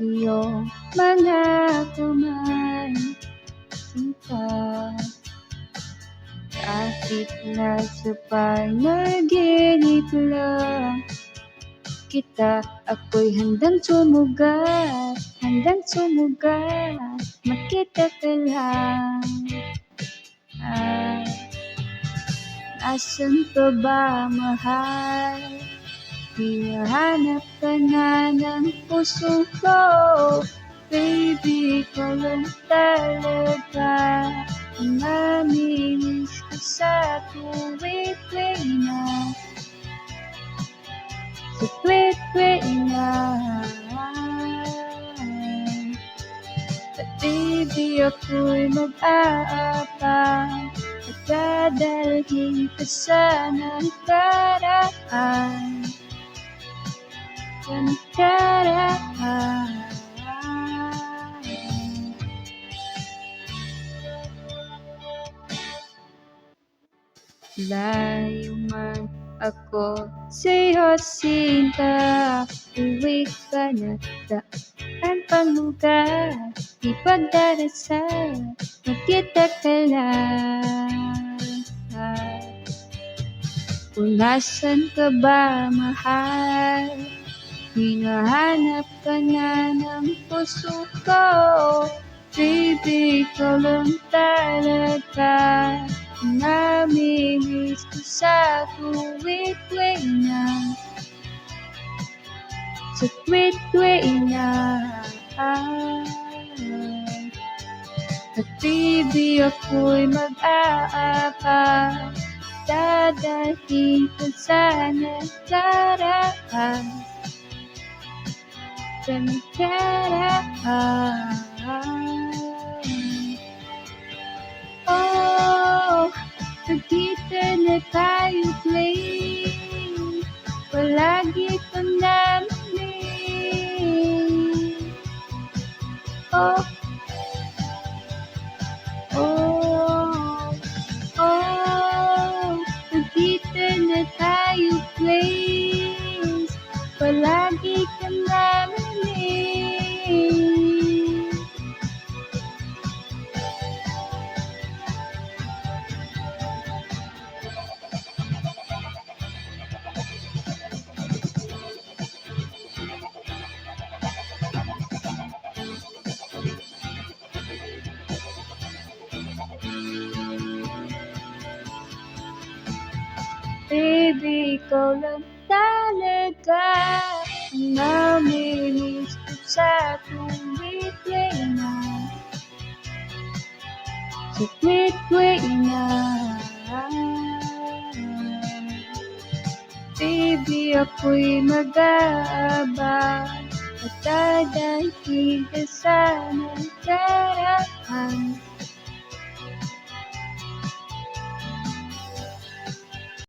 iyong mga kamay. Singkat kahit nasa panaginip lang kita, ako'y handang sumugat, makita ka lang. Asan ka ba, mahal? Hinahanap ka na ng puso ko. Baby, ikaw lang talaga ang namimiss ko sa tuwing-tuwing na, sa tuwing-tuwing na. At baby, ako'y mag-aabang at dadalhin ka sa nakaraan, sa nakaraan. Layo man ako sa'yo, sinta, uwi ka na, daan pang lugar, di pagdarasal, magkita ka lang. Kung nasan ka ba, mahal? Hinahanap ka na ng puso ko. Baby, ikaw lang talaga ang namimiss ko sa tuwing-tuwing na, sa tuwing-tuwing na. At baby, ako'y mag-aabang, dadalhin ka sa nakaraan, sa nakaraan. Oh, nagkita na tayo, please, palagi ka namin. Oh, oh, oh, nagkita na tayo, please, palagi ka namin. Baby, ikaw lang talaga ang namimiss ko sa tuwing-tuwing na, sa tuwing-tuwing na. Baby, ako'y mag-aabang at dadalhin ka sa nakaraan,